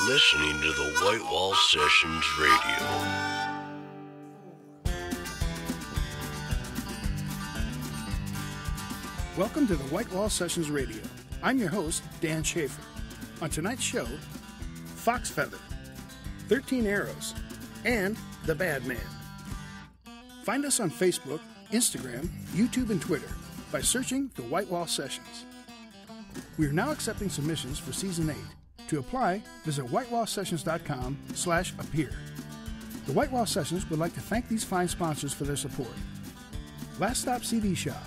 listening to the White Wall Sessions Radio. Welcome to the White Wall Sessions Radio. I'm your host, Dan Schaefer. On tonight's show, Foxfeather, XIII Arrows, and The Bad Man. Find us on Facebook, Instagram, YouTube, and Twitter by searching the White Wall Sessions. We are now accepting submissions for Season 8. To apply, visit whitewallsessions.com/appear. The White Wall Sessions would like to thank these fine sponsors for their support. Last Stop CD Shop,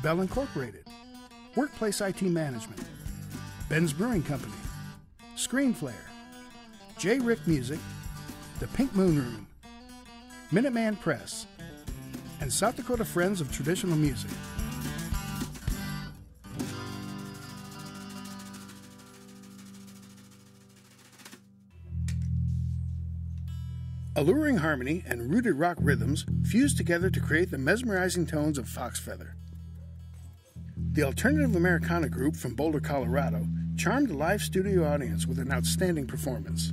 Bell Incorporated, Workplace IT Management, Ben's Brewing Company, Screenflare, J. Rick Music, The Pink Moon Room, Minuteman Press, and South Dakota Friends of Traditional Music. Alluring harmony and rooted rock rhythms fuse together to create the mesmerizing tones of Foxfeather. The alternative Americana group from Boulder, Colorado, charmed the live studio audience with an outstanding performance.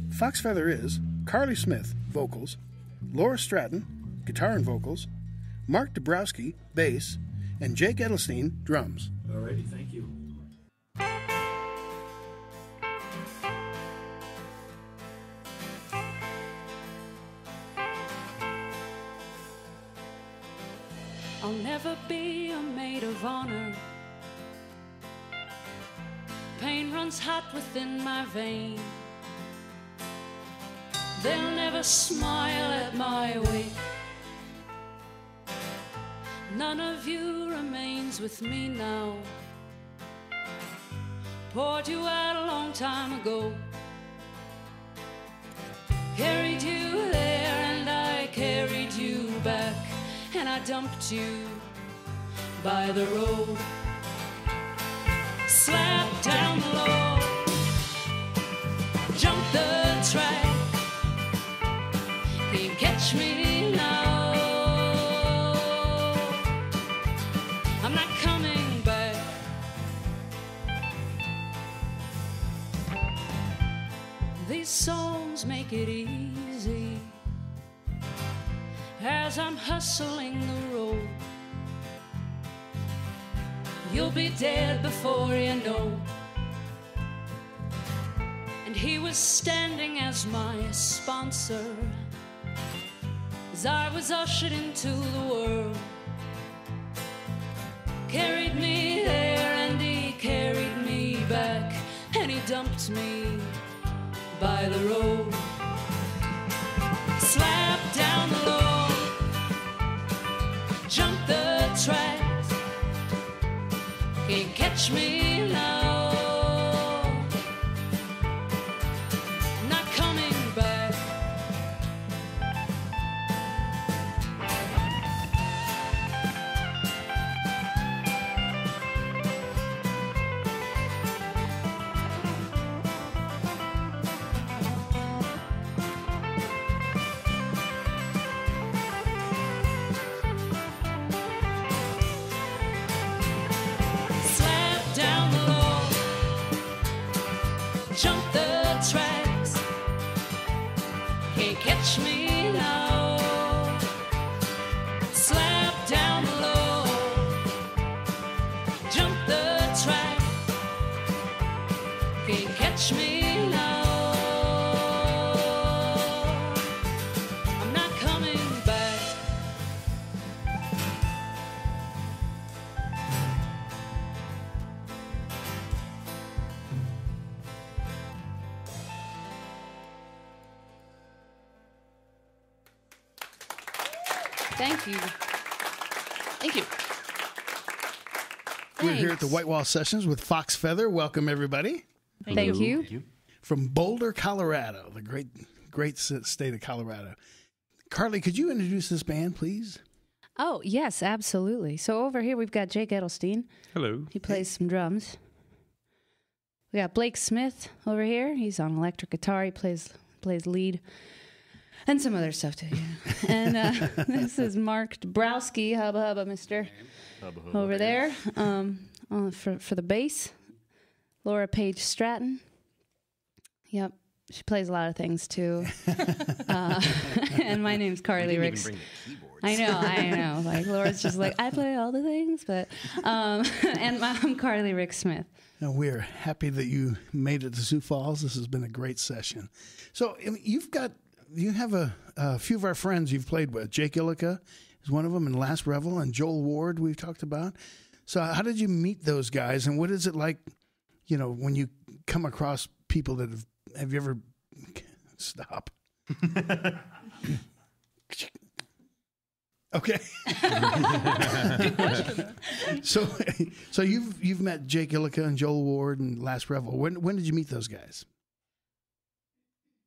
Foxfeather is Carly Smith, vocals, Laura Stratton, guitar and vocals, Mark Dabrowski, bass, and Jake Edelstein, drums. Alrighty, thank you. I'll never be a maid of honor. Pain runs hot within my veins. They'll never smile at my wake. None of you remains with me now. Poured you out a long time ago. Carried you there and I carried you back. And I dumped you by the road. Slapped down the low. Jumped the track. Can't catch me now. I'm not coming back. These songs make it easy as I'm hustling the road. You'll be dead before you know. And he was standing as my sponsor as I was ushered into the world. Carried me there and he carried me back. And he dumped me by the road. Slapped down the low. Jump the tracks, can't catch me now. Not coming back. Catch me now. Slap down low. Jump the track. Can't catch me now. I'm not coming back. Thank you. Thank you. We're here at the White Wall Sessions with Foxfeather. Welcome, everybody. Thank you. From Boulder, Colorado, the great state of Colorado. Carly, could you introduce this band, please? Oh, yes, absolutely. So over here we've got Jake Edelstein. Hello. He plays some drums. We got Blake Smith over here. He's on electric guitar. He plays lead. And some other stuff too. Yeah. And this is Mark Dabrowski, hubba hubba, mister, over there for the bass. Laura Page Stratton, Yep. She plays a lot of things too. And my name's Carly Ricks. Even bring the keyboards. I know. Like Laura's just like, I play all the things, but and I'm Carly Rick Smith. Now, we're happy that you made it to Sioux Falls. This has been a great session. So I mean, you have a few of our friends you've played with. Jake Illica is one of them, and Last Revel, and Joel Ward we've talked about. So how did you meet those guys, and what is it like, when you come across people that have you ever stop? Okay. Good question. So you've met Jake Illica and Joel Ward and Last Revel. When did you meet those guys?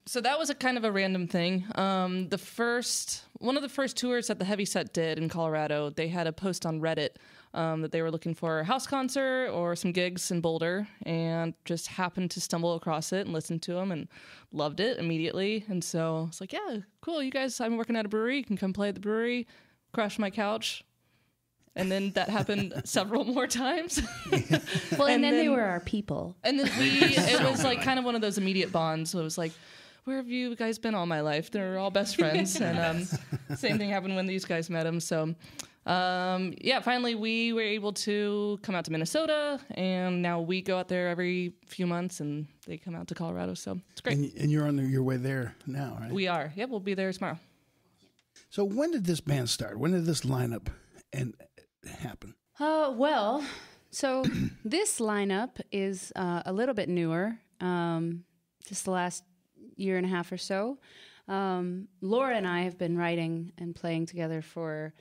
So that was a kind of a random thing. One of the first tours that the Heavy Set did in Colorado, they had a post on Reddit that they were looking for a house concert or some gigs in Boulder, and just happened to stumble across it and listen to them and loved it immediately. And so I was like, yeah, cool. You guys, I'm working at a brewery. You can come play at the brewery, crash my couch. And then that happened several more times. Well, and then they were our people. And then it was like kind of one of those immediate bonds. So it was like, where have you guys been all my life? They're all best friends. And same thing happened when these guys met him. So, finally we were able to come out to Minnesota, and now we go out there every few months, and they come out to Colorado. So it's great. And you're on your way there now, right? We are. Yep, we'll be there tomorrow. So when did this band start? When did this lineup happen? So this lineup is a little bit newer, just the last year and a half or so. Laura and I have been writing and playing together for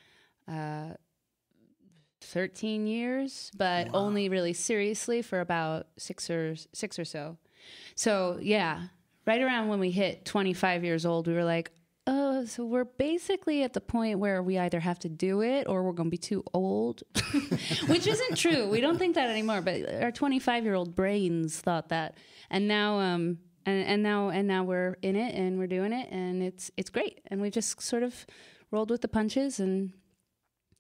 13 years, but only really seriously for about six or so. So yeah, right around when we hit 25 years old, we were like, oh, so we're basically at the point where we either have to do it or we're going to be too old, which isn't true. We don't think that anymore, but our 25-year-old brains thought that. And now, and now we're in it and we're doing it, and it's great. And we just sort of rolled with the punches and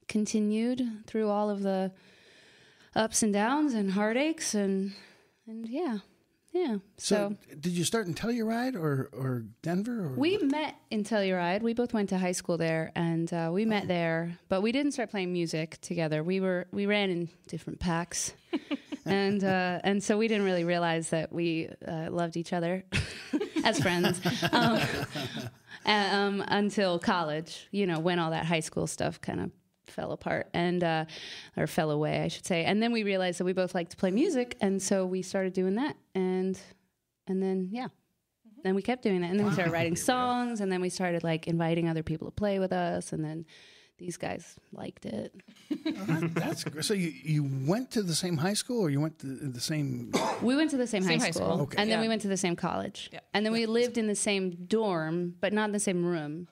continued through all of the ups and downs and heartaches and yeah. So did you start in Telluride or Denver? Or? We met in Telluride. We both went to high school there, and we met there, but we didn't start playing music together. We ran in different packs, and so we didn't really realize that we loved each other as friends until college. When all that high school stuff kind of fell apart or fell away, I should say. And then we realized that we both liked to play music, and so we started doing that, and then then we kept doing it, and then we started writing songs, and then we started like inviting other people to play with us, and then these guys liked it. That's great. So you went to the same high school, or you went to the same? We went to the same high school. Okay. And then we went to the same college, and then we lived in the same dorm, but not in the same room.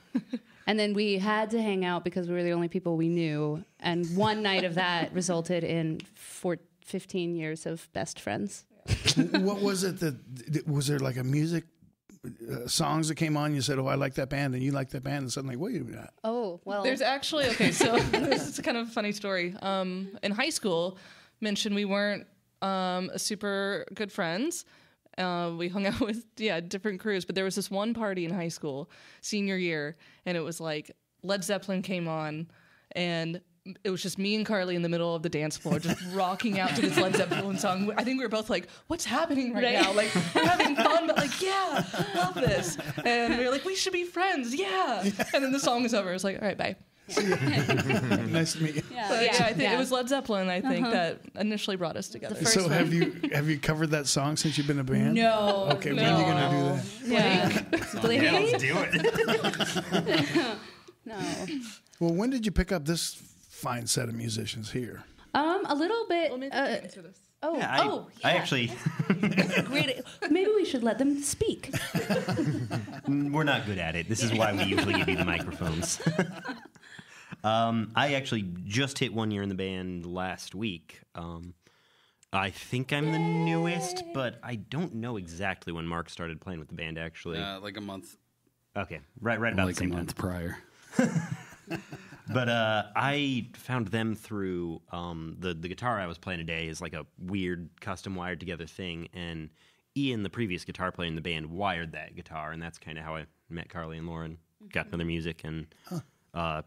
And then we had to hang out because we were the only people we knew. And one night of that resulted in 15 years of best friends. What was it was there like a music songs that came on? You said, oh, I like that band, and you like that band, and suddenly, wait a minute. Oh, well. There's actually, so this is kind of a funny story. In high school, mentioned we weren't super good friends. We hung out with, different crews, but there was this one party in high school, senior year, and it was like Led Zeppelin came on, and it was just me and Carly in the middle of the dance floor, just rocking out to this Led Zeppelin song. I think we were both like, what's happening right now? Like, we're having fun, but like, yeah, love this. And we were like, we should be friends, yeah. And then the song was over. I was like, all right, bye. Nice to meet you. I think it was Led Zeppelin, I think, that initially brought us together. So have you covered that song since you've been a band? No. Okay, when are you going to do that? Blake? Yeah, let's do it. No. Well, when did you pick up this fine set of musicians here? A little bit. Well, maybe answer this. I actually... Great. Maybe we should let them speak. We're not good at it. This is why we usually give you the microphones. I actually just hit 1 year in the band last week. I think I'm the newest, but I don't know exactly when Mark started playing with the band, actually. Like a month. Okay, right about the same time. Like a month prior. But I found them through the guitar I was playing today is like a weird custom wired together thing, and Ian, the previous guitar player in the band, wired that guitar, and that's kind of how I met Carly and Lauren, got to know their music, and I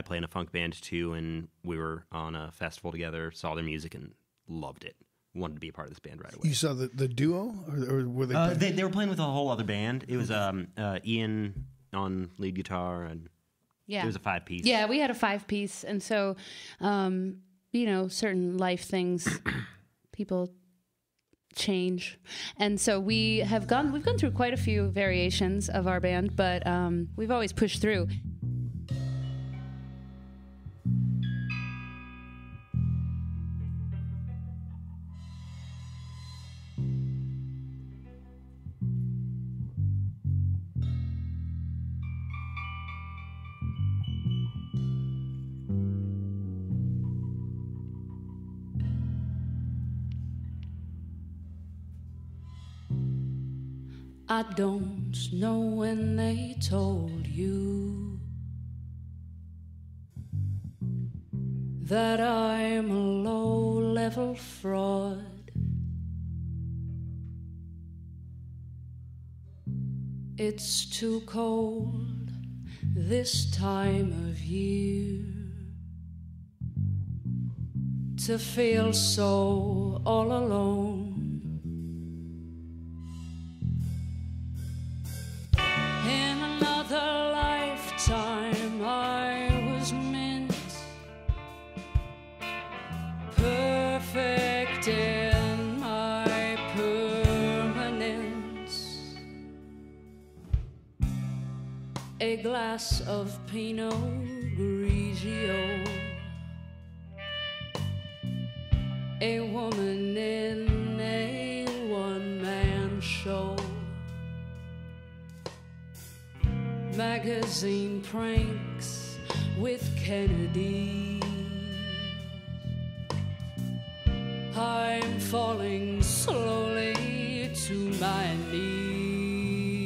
play in a funk band too, and we were on a festival together, saw their music, and loved it. Wanted to be a part of this band right away. You saw the duo, or were they? They were playing with a whole other band. It was Ian on lead guitar, and it was a 5-piece. Yeah, we had a 5-piece, and so certain life things, people change, and so we've gone through quite a few variations of our band, but we've always pushed through. I don't know when they told you that I'm a low-level fraud. It's too cold this time of year to feel so all alone. In another lifetime I was meant perfect in my permanence. A glass of Pinot Grigio, a woman in a one-man show, magazine pranks with Kennedy. I'm falling slowly to my knees.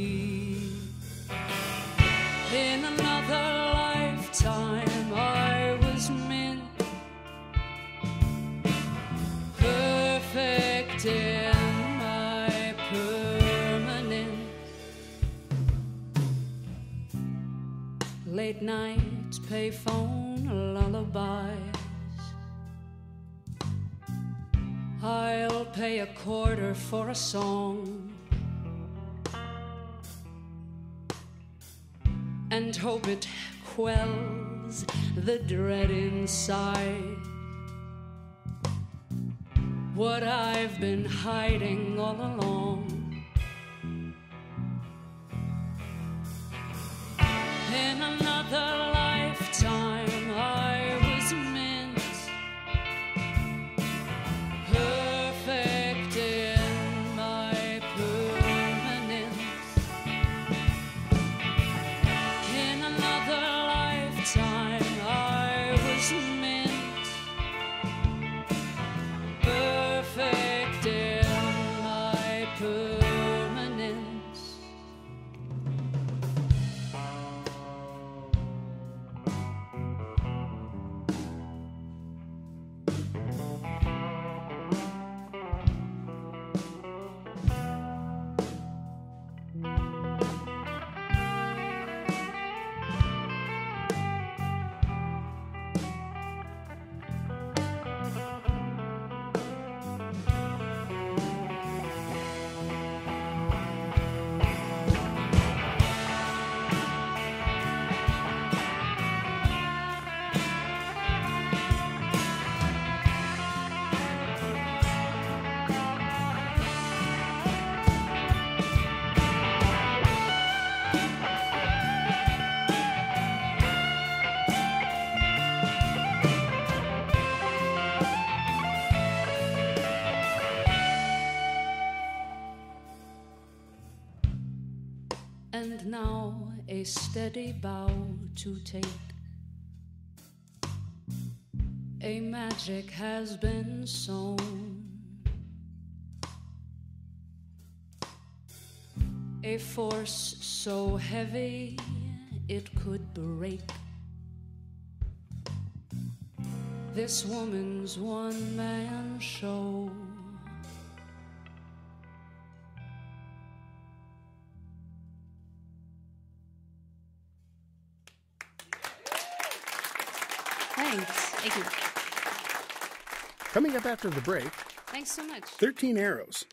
In another lifetime I was meant perfect in my permanence. Late night payphone lullabies. I'll pay a quarter for a song and hope it quells the dread inside. What I've been hiding all along. In another lifetime I was meant perfect in my permanence. In another lifetime I was meant perfect in my permanence. And now a steady bow to take. A magic has been sown, a force so heavy it could break this woman's one-man show. Coming up after the break, Thanks so much. 13 Arrows.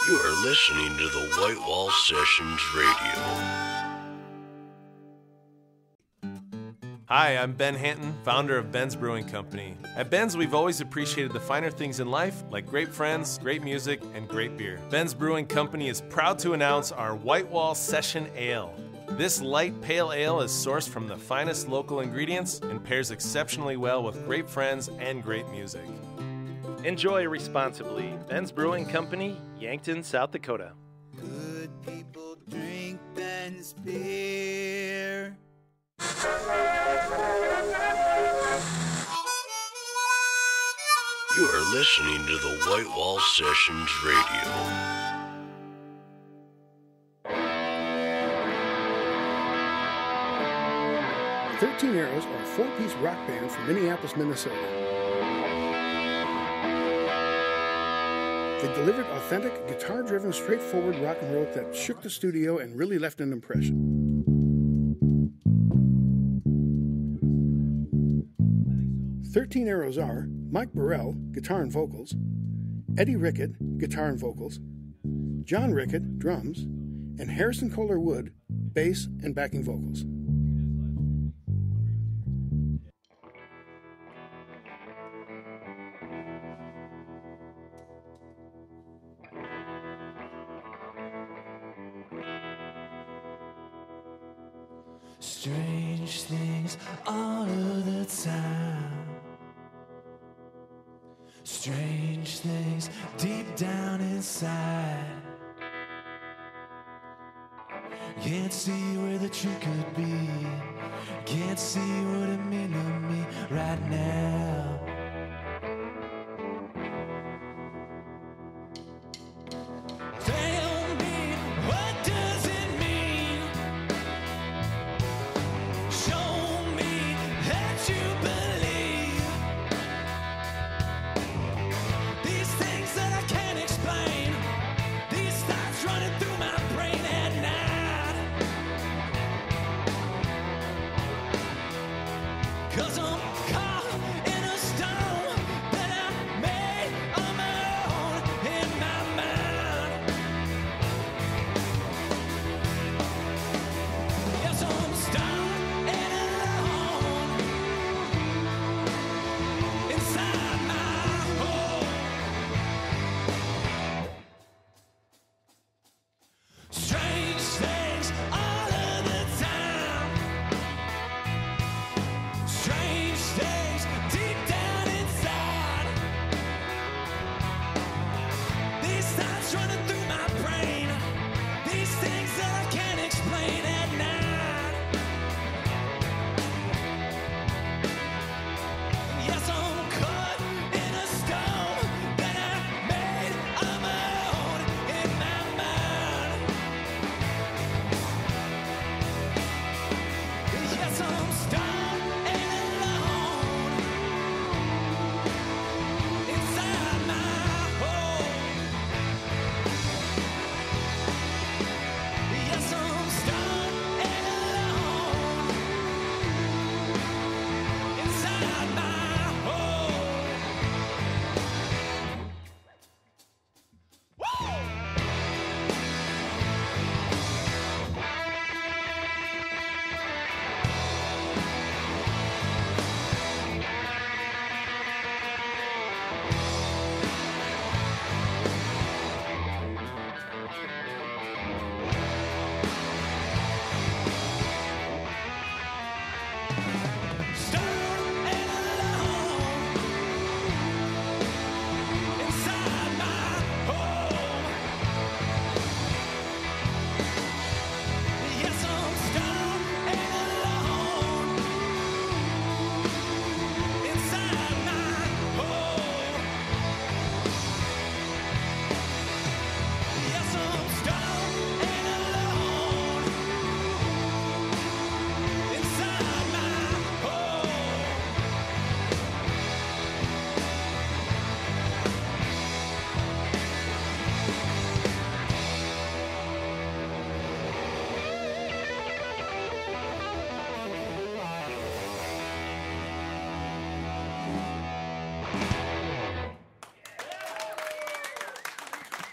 You are listening to the White Wall Sessions Radio. Hi, I'm Ben Hanton, founder of Ben's Brewing Company. At Ben's, we've always appreciated the finer things in life, like great friends, great music, and great beer. Ben's Brewing Company is proud to announce our White Wall Session Ale. This light pale ale is sourced from the finest local ingredients and pairs exceptionally well with great friends and great music. Enjoy responsibly. Ben's Brewing Company, Yankton, South Dakota. Good people drink Ben's beer. You are listening to the White Wall Sessions Radio. The 13 Arrows are a four-piece rock band from Minneapolis, Minnesota. They delivered authentic, guitar-driven, straightforward rock and roll that shook the studio and really left an impression. 13 Arrows are Mike Burrell, guitar and vocals, Eddie Rickett, guitar and vocals, John Rickett, drums, and Harrison Kohler Wood, bass and backing vocals. Strange things all of the time. Strange things deep down inside. Can't see where the truth could be. Can't see what it means to me right now. Tell me, what does it mean? Show me that you believe these things that I can't explain. These thoughts running through my brain at night. 'Cause I'm caught in a storm that I made on my own in my mind. Yes, I'm stuck and alone inside my home. Strange things all of the time. Strange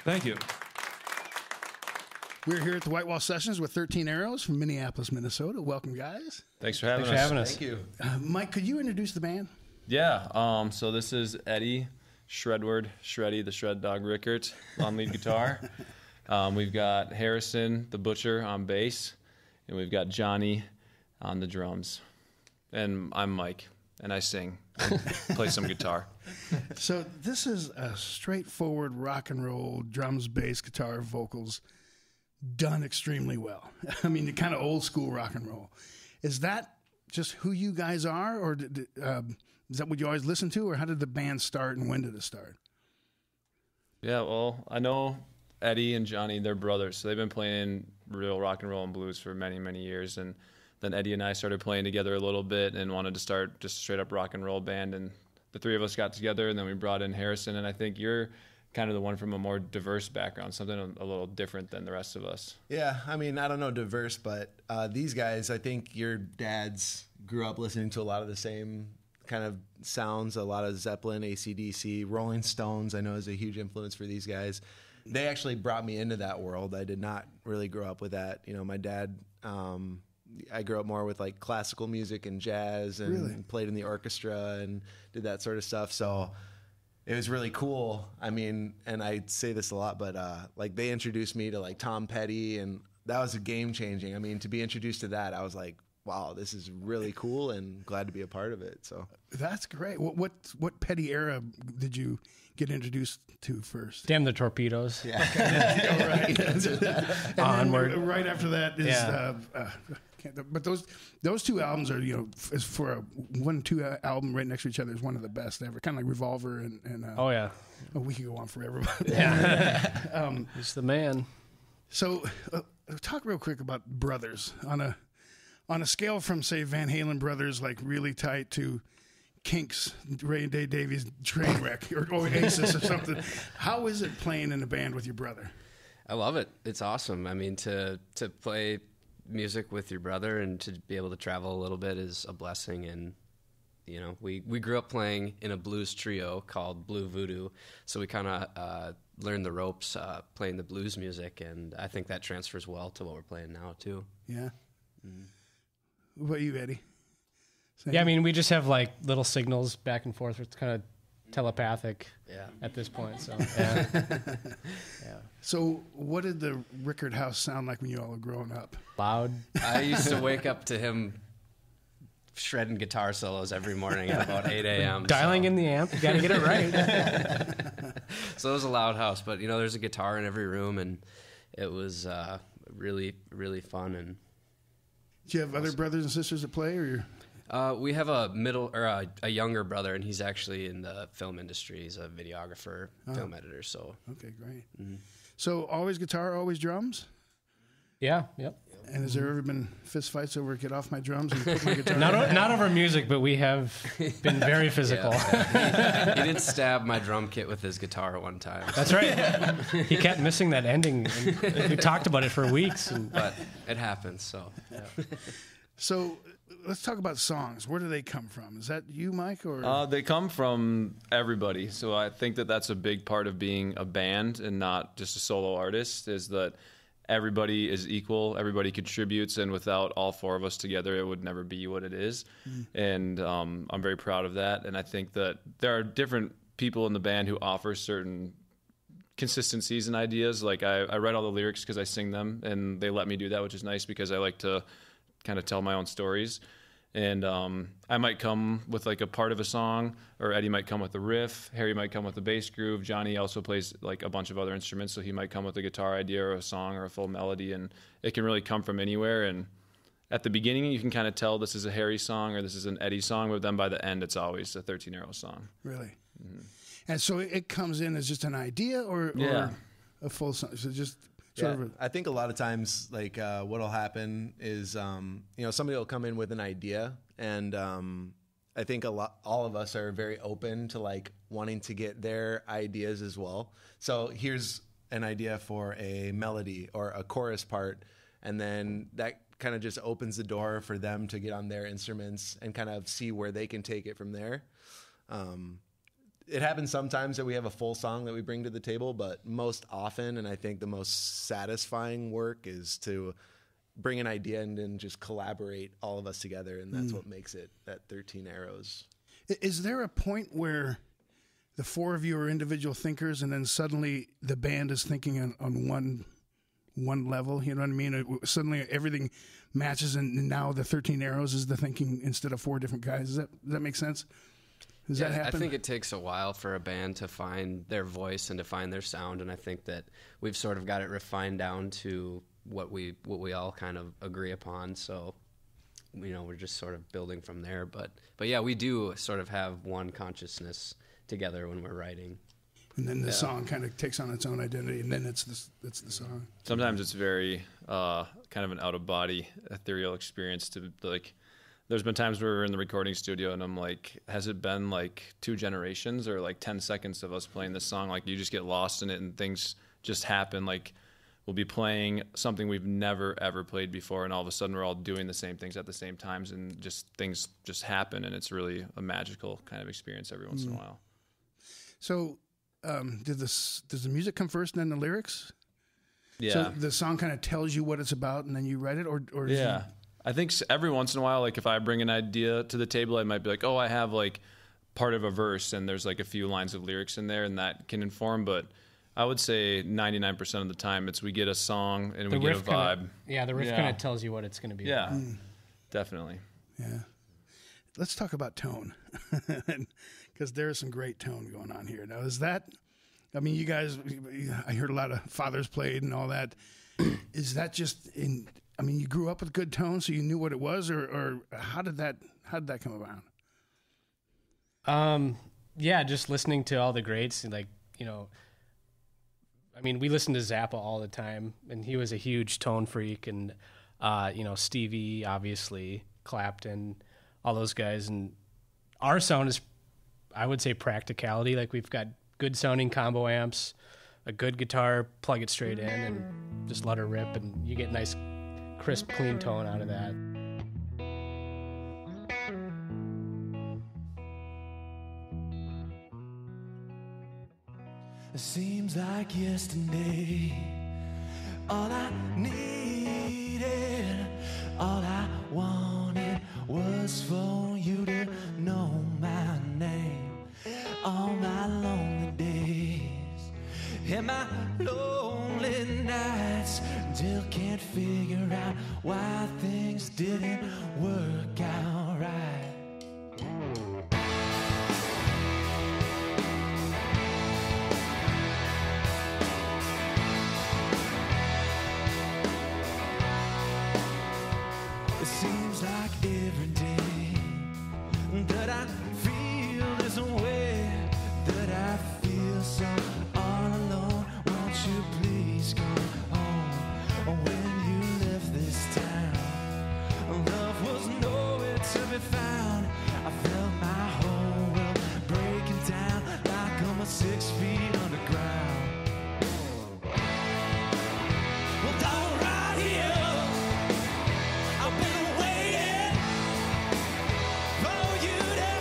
Thank you. We're here at the White Wall Sessions with 13 Arrows from Minneapolis, Minnesota. Welcome, guys. Thanks for having us. Thank you. Mike, could you introduce the band? Yeah. So this is Eddie Shreddy, the Shred Dog Rickert on lead guitar. We've got Harrison, the Butcher, on bass, and we've got Johnny on the drums. And I'm Mike, and I sing and play some guitar. So this is a straightforward rock and roll, drums, bass, guitar, vocals, done extremely well. I mean, kind of old school rock and roll. Is that just who you guys are, or is that what you always listen to, or how did the band start, and when did it start? Yeah, well, I know Eddie and Johnny, they're brothers, so they've been playing real rock and roll and blues for many, many years. And then Eddie and I started playing together a little bit and wanted to start just a straight up rock and roll band. And the three of us got together, and then we brought in Harrison. And I think you're kind of the one from a more diverse background, something a little different than the rest of us. Yeah, I mean, I don't know diverse, but these guys, I think your dads grew up listening to a lot of the same kind of sounds, a lot of Zeppelin, AC/DC, Rolling Stones, I know is a huge influence for these guys. They actually brought me into that world. I did not really grow up with that. You know, my dad, I grew up more with like classical music and jazz, and played in the orchestra and did that sort of stuff. So it was really cool. I mean, and I say this a lot, but like they introduced me to like Tom Petty, and that was a game changing. I mean, to be introduced to that, I was like, wow, this is really cool, and glad to be a part of it. So that's great. What Petty era did you get introduced to first? Damn the Torpedoes. Yeah. Right. Onward. Right after that is. Yeah. But those two albums are, you know, is for a 1-2 album right next to each other is one of the best ever. Kind of like Revolver and oh yeah. Oh, we could go on forever. Yeah. He's the man. So talk real quick about brothers on a scale from, say, Van Halen brothers, like really tight, to Kinks, Ray and Dave Davies, Trainwreck, or Oasis or something. How is it playing in a band with your brother? I love it. It's awesome. I mean, to play music with your brother and to be able to travel a little bit is a blessing. And you know, we grew up playing in a blues trio called Blue Voodoo, so we kind of learned the ropes playing the blues music, and I think that transfers well to what we're playing now too. Yeah. What about you, Eddie? Same? Yeah, I mean, we just have like little signals back and forth. It's kind of telepathic at this point. So yeah. So what did the Rickert house sound like when you all were growing up? Loud. I used to wake up to him shredding guitar solos every morning at about 8 a.m. Dialing in the amp. You got to get it right. So it was a loud house, but you know, there's a guitar in every room, and it was really, really fun. And do you have other brothers and sisters that play, or you're... we have a younger brother, and he's actually in the film industry. He's a videographer, film editor. So okay, great. Mm-hmm. So always guitar, always drums. Yeah. Yep. And has there ever been fist fights over get off my drums and put my guitar? Not over music, but we have been very physical. He did stab my drum kit with his guitar one time. That's right. He kept missing that ending. And we talked about it for weeks, but it happens. So. Yeah. So let's talk about songs. Where do they come from? Is that you, Mike? Or they come from everybody. So I think that that's a big part of being a band and not just a solo artist, is that everybody is equal, everybody contributes, and without all four of us together, it would never be what it is. And I'm very proud of that. And I think that there are different people in the band who offer certain consistencies and ideas. Like I write all the lyrics because I sing them, and they let me do that, which is nice because I like to kind of tell my own stories. And I might come with like a part of a song, or Eddie might come with the riff, Harry might come with the bass groove, Johnny also plays like a bunch of other instruments, so he might come with a guitar idea or a song or a full melody, and it can really come from anywhere. And at the beginning you can kind of tell this is a Harry song or this is an Eddie song, but then by the end it's always a 13 Arrows song. Really? Mm-hmm. And so it comes in as just an idea or a full song? So just... I think a lot of times, like, what'll happen is, somebody will come in with an idea, and I think all of us are very open to like wanting to get their ideas as well. So here's an idea for a melody or a chorus part, and then that kind of just opens the door for them to get on their instruments and kind of see where they can take it from there. it happens sometimes that we have a full song that we bring to the table, but most often, and I think the most satisfying work is to bring an idea and then just collaborate all of us together, and that's what makes it that 13 Arrows. Is there a point where the four of you are individual thinkers, and then suddenly the band is thinking on one level? You know what I mean? Suddenly everything matches, and now the 13 Arrows is the thinking instead of four different guys. Does that make sense? Does that happen? I think it takes a while for a band to find their voice and to find their sound, and I think that we've sort of got it refined down to what we all kind of agree upon. So, we're just sort of building from there. But yeah, we do sort of have one consciousness together when we're writing. And then the song kind of takes on its own identity, and then it's the song. Sometimes it's very kind of an out-of-body ethereal experience to, like, there's been times where we're in the recording studio and I'm like, has it been like 2 generations or like 10 seconds of us playing this song? Like, you just get lost in it and things just happen. Like, we'll be playing something we've never, ever played before, and all of a sudden we're all doing the same things at the same times, and just things just happen, and it's really a magical kind of experience every once in a while. So does the music come first and then the lyrics? Yeah. So the song kind of tells you what it's about, and then you write it, or yeah. I think every once in a while, like if I bring an idea to the table, I might be like, oh, I have like part of a verse and there's like a few lines of lyrics in there, and that can inform. But I would say 99% of the time we get a song and we get a vibe. The riff kind of tells you what it's going to be. Yeah, definitely. Yeah. Let's talk about tone, because there's some great tone going on here. Now, is that, I mean, you guys, I heard a lot of Fathers played and all that. Is that just you grew up with good tone, so you knew what it was, or how did that come about? Yeah, just listening to all the greats, and we listened to Zappa all the time, and he was a huge tone freak, and Stevie, obviously, Clapton, all those guys, and our sound is, I would say, practicality. Like, we've got good sounding combo amps, a good guitar, plug it straight in, and just let her rip, and you get nice, crisp, clean tone out of that. It seems like yesterday, all I needed, all I wanted was for you to know my name. All my lonely days and my lonely nights, still can't figure out why things didn't work out right. It seems like every day that I feel this way, that I feel so all alone. Won't you please come home? When you left this town, love was nowhere to be found. I felt my whole world breaking down like I'm 6 feet underground. Well, down right here, I've been waiting for you to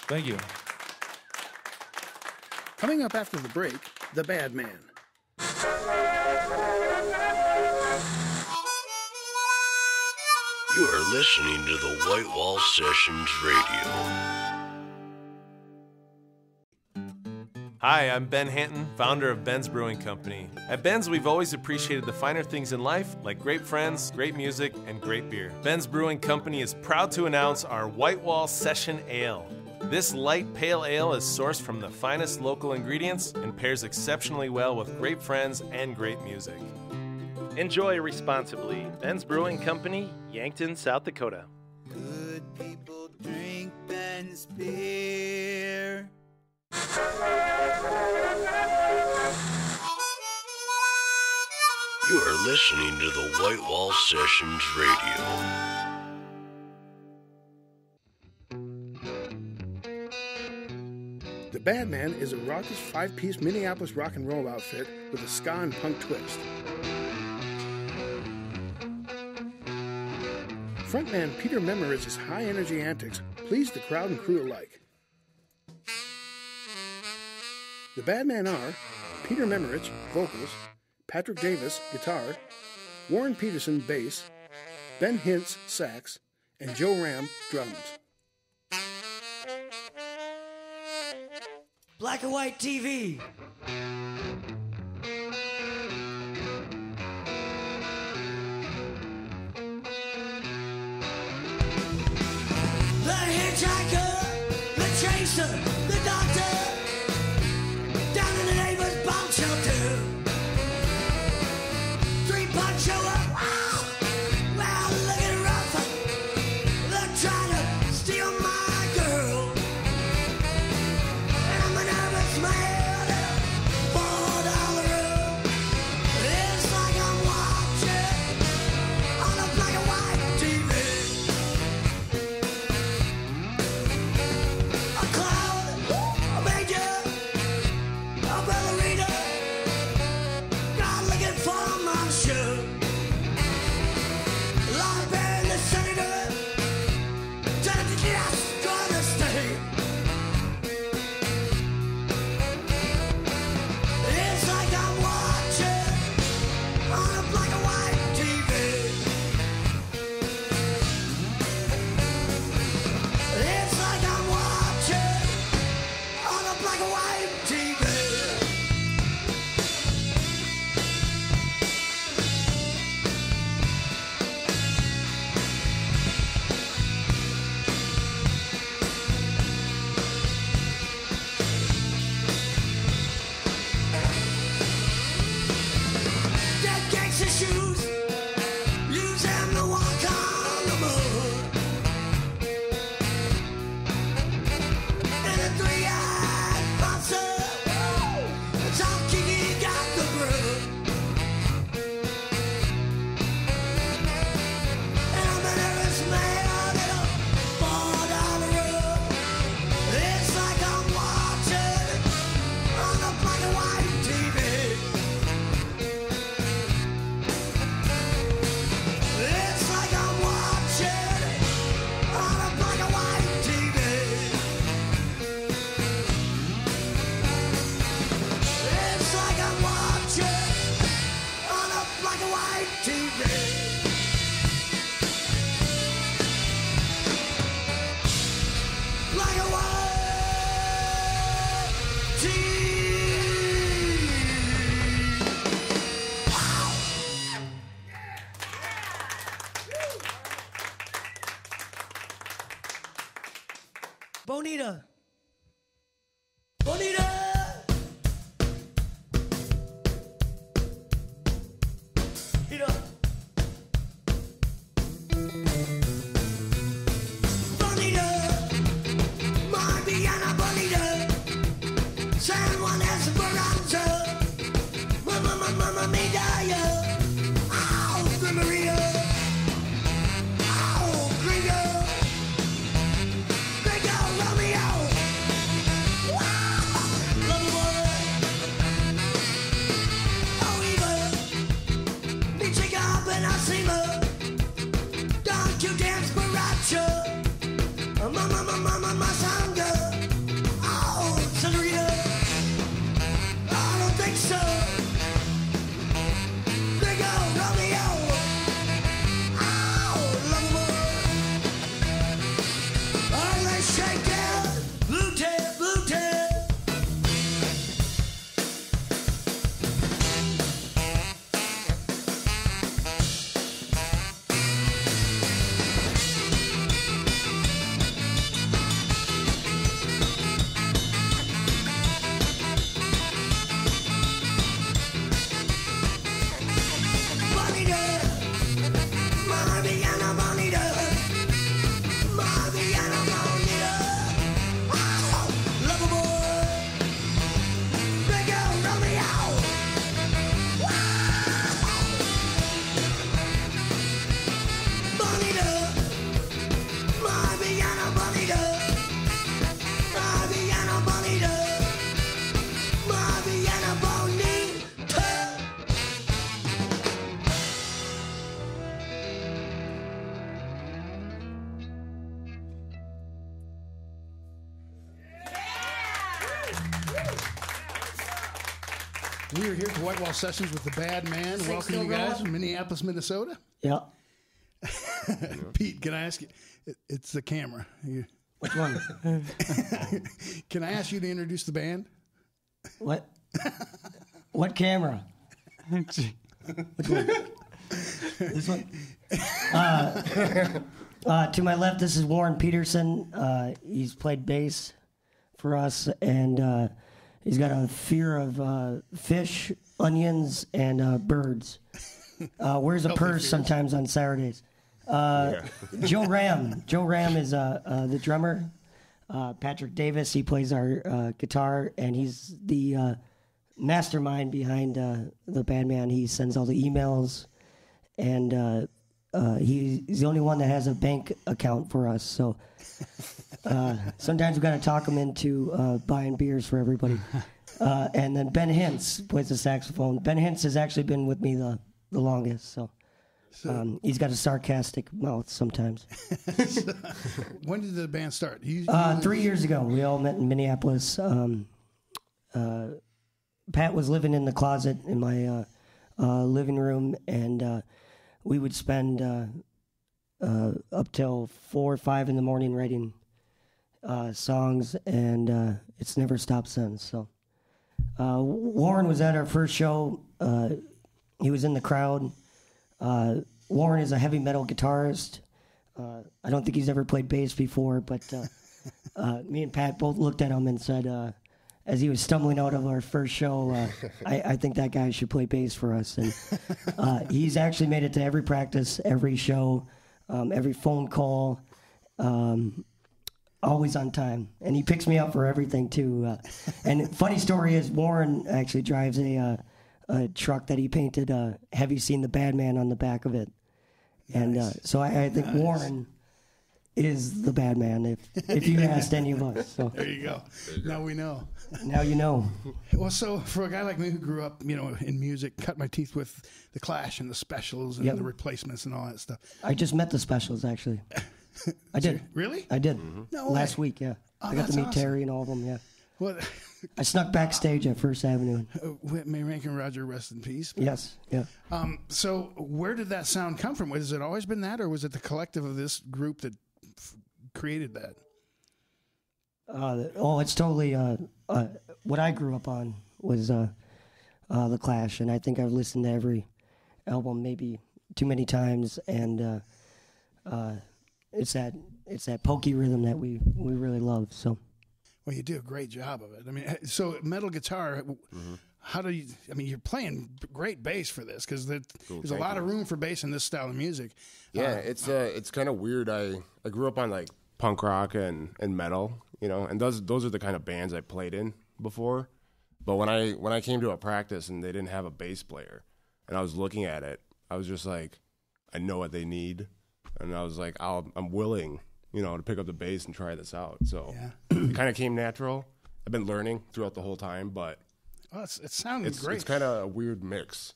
Thank you. Coming up after the break, The Bad Man. You are listening to the White Wall Sessions Radio. Hi, I'm Ben Hanton, founder of Ben's Brewing Company. At Ben's, we've always appreciated the finer things in life, like great friends, great music, and great beer. Ben's Brewing Company is proud to announce our White Wall Session Ale. This light pale ale is sourced from the finest local ingredients and pairs exceptionally well with great friends and great music. Enjoy responsibly. Ben's Brewing Company, Yankton, South Dakota. Good people drink Ben's beer. You are listening to the White Wall Sessions Radio. The Bad Man is a raucous 5-piece Minneapolis rock and roll outfit with a ska and punk twist. Frontman Peter Memerich's high-energy antics pleased the crowd and crew alike. The Bad Man are Peter Memerich, vocals, Patrick Davis, guitar, Warren Peterson, bass, Ben Hintz, sax, and Joe Ram, drums. Black and white TV. The hitchhiker, the chaser, the doctor, down in the neighbor's bomb shelter. 3-punch show up, wow, wow, looking rough. They're trying to steal my girl. And I'm a nervous man, $4 room. It's like I'm watching on a black and white TV. A clown, a major, a ballerina, not looking for my shoe. Lord Barry, the senator, trying to just gonna stay. It's like I'm watching on a black and white TV. It's like I'm watching on a black and white TV. Dead gangster shoes, use them to walk on the moon. And a 3-eyed monster, Tom Kiki got the groove. And I'm a nervous man in a $4 room. It's like I'm watching on a black and white TV. It's like I'm watching on a black and white TV. It's like I'm watching on a black and white TV. Black and white TV. Bonita. Bonita. Bonita. Bonita. My Vienna Bonita. San Juan has We are here at the White Wall Sessions with the Bad Man. Welcome you guys from Minneapolis, Minnesota. Yeah. Pete, can I ask you? It's the camera. Which one? Can I ask you to introduce the band? What? What camera? Which one? This one? To my left, this is Warren Peterson. He's played bass for us, and he's got a fear of fish, onions, and birds. Wears a purse sometimes on Saturdays. Joe Ram. Joe Ram is the drummer. Patrick Davis, he plays our guitar, and he's the mastermind behind the Bad Man. He sends all the emails, and he's the only one that has a bank account for us. So sometimes we've got to talk him into buying beers for everybody. And then Ben Hintz plays the saxophone. Ben Hintz has actually been with me the longest, so he's got a sarcastic mouth sometimes. When did the band start? 3 years ago. We all met in Minneapolis. Pat was living in the closet in my living room, and we would spend up till 4 or 5 in the morning writing songs, and it's never stopped since. So Warren was at our first show. He was in the crowd. Warren is a heavy metal guitarist. I don't think he's ever played bass before, but me and Pat both looked at him and said, as he was stumbling out of our first show, I think that guy should play bass for us. And he's actually made it to every practice, every show, every phone call, always on time. And he picks me up for everything, too. And funny story is Warren actually drives a truck that he painted, Have You Seen the Bad Man on the back of it. And so I think Warren is the Bad Man, if you asked any of us. So. There you go. Now we know. Now you know. Well, so for a guy like me who grew up, in music, cut my teeth with the Clash and the Specials and the Replacements and all that stuff. I just met the Specials, actually. I did. Really? I did. Mm-hmm. No Last way. week, yeah. Oh, I got to meet awesome. Terry and all of them, yeah. Well, I snuck backstage at First Avenue. May Rankin Roger rest in peace. Yes, yeah. So where did that sound come from? Has it always been that, or was it the collective of this group that created that? It's totally what I grew up on was the Clash, and I think I've listened to every album maybe too many times, and it's that pokey rhythm that we really love. So. Well, you do a great job of it. I mean, so metal guitar, how do you, you're playing great bass for this, because there's a lot of room for bass in this style of music. Yeah, it's kind of weird. I grew up on like punk rock and metal, and those are the kind of bands I played in before. But when I came to a practice and they didn't have a bass player, and I was looking at it, I was just like, I know what they need, and I was like, I'm willing, to pick up the bass and try this out. So it kind of came natural. I've been learning throughout the whole time, but it sounded great. It's kind of a weird mix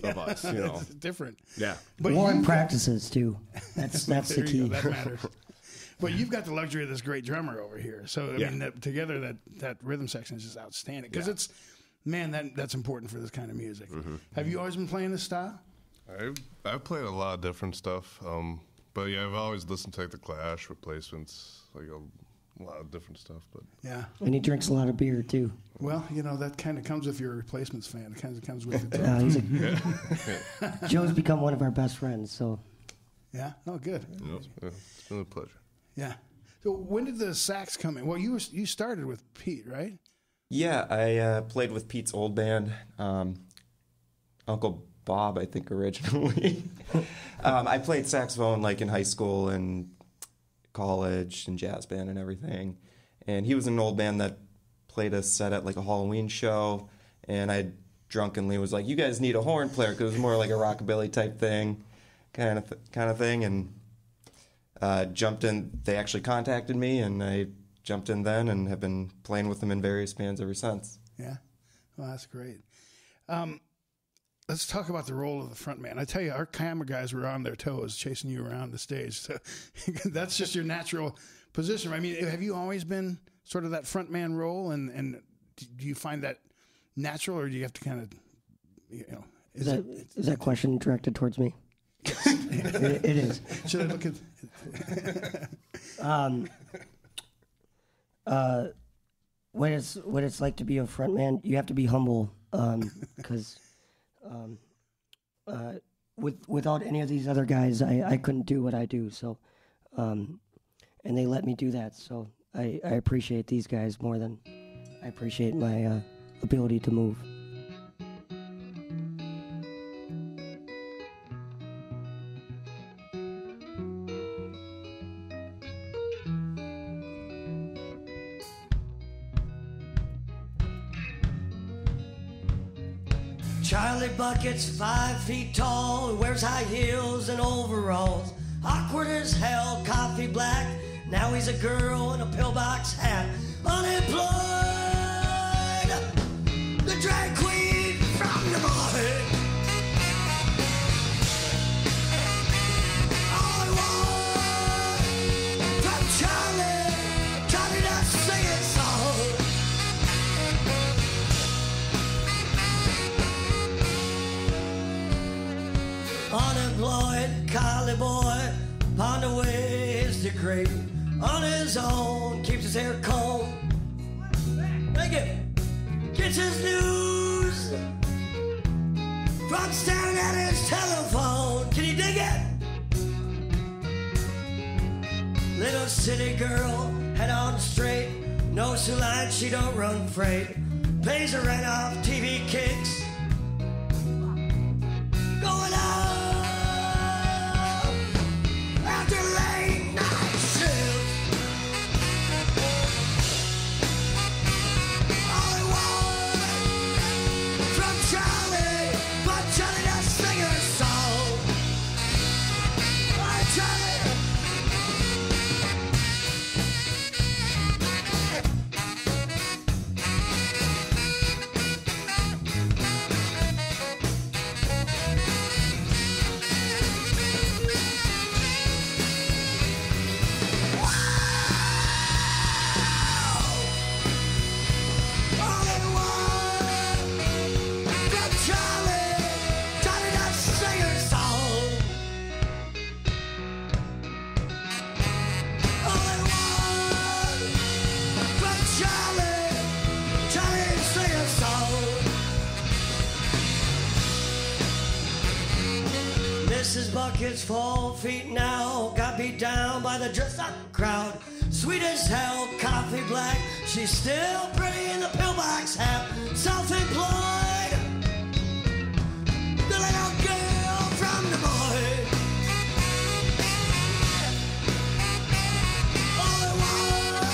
of us, It's different. Yeah. But Warren practices too. That's the key. That matters. But you've got the luxury of this great drummer over here. So, I mean, together that rhythm section is just outstanding. Because it's, man, that's important for this kind of music. Mm-hmm. Have you always been playing this style? I've played a lot of different stuff. But yeah, I've always listened to like the Clash, Replacements, like a lot of different stuff. But yeah. And he drinks a lot of beer too. Well, that kind of comes if you're a Replacements fan. It kind of comes with it. Joe's become one of our best friends, so. Yeah? Oh, good. It's been a pleasure. Yeah. So when did the sax come in? Well, you started with Pete, right? Yeah, I played with Pete's old band, Uncle Bob, I think, originally. I played saxophone like in high school and college and jazz band and everything. And he was in an old band that played a set at like a Halloween show, and I drunkenly was like, "You guys need a horn player," because it was more like a rockabilly type thing, kind of thing, and jumped in. They actually contacted me, and I jumped in then, and have been playing with them in various bands ever since. Yeah, well, that's great. Let's talk about the role of the front man. I tell you, our camera guys were on their toes chasing you around the stage. So that's just your natural position. I mean, have you always been sort of that front man role, and do you find that natural, or do you have to kind of, Is that question directed towards me? It is. Should I look at? What it's like to be a front man, you have to be humble, because without any of these other guys, I couldn't do what I do. So, and they let me do that. So I appreciate these guys more than I appreciate my ability to move. Charlie Bucket's 5 feet tall, wears high heels and overalls. Awkward as hell, coffee black. Now he's a girl in a pillbox hat. Unemployed, the drag queen from the morning. All I want from Charlie to sing a song. Unemployed, collie boy, pawned away his degree. On his own, keeps his hair combed. Thank you. Gets his news from staring at his telephone. Can you dig it? Little city girl, head on straight. Knows who lines she don't run freight. Pays her rent off TV kicks. Going out after late night shifts. All I want from Charlie, but Charlie to sing her song. Hi, Charlie. Mrs. Bucket's 4 feet now, got beat down by the dress-up crowd. Sweet as hell, coffee black, she's still pretty in the pillbox hat. Self-employed, the little girl from the boy. All I want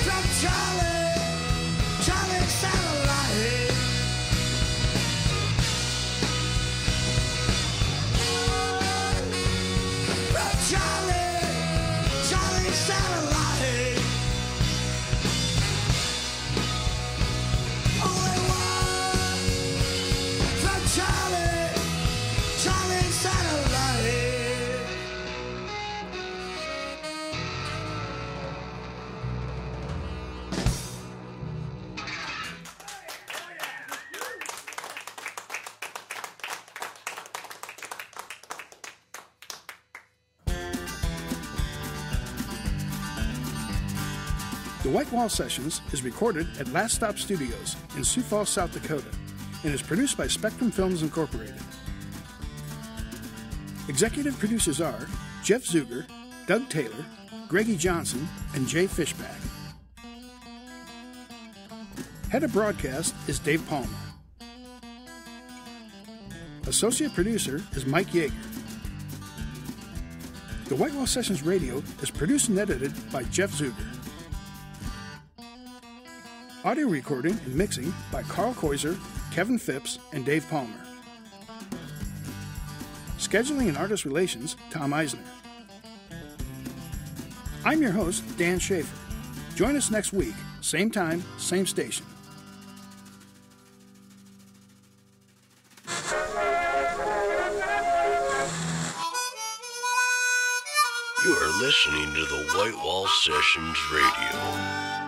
from Charlie, Charlie The White Wall Sessions is recorded at Last Stop Studios in Sioux Falls, South Dakota, and is produced by Spectrum Films Incorporated. Executive producers are Jeff Zuger, Doug Taylor, Greggy Johnson, and Jay Fishback. Head of broadcast is Dave Palmer. Associate producer is Mike Yeager. The White Wall Sessions Radio is produced and edited by Jeff Zuger. Audio recording and mixing by Carl Koiser, Kevin Phipps, and Dave Palmer. Scheduling and artist relations, Tom Eisner. I'm your host, Dan Schaefer. Join us next week, same time, same station. You are listening to the White Wall Sessions Radio.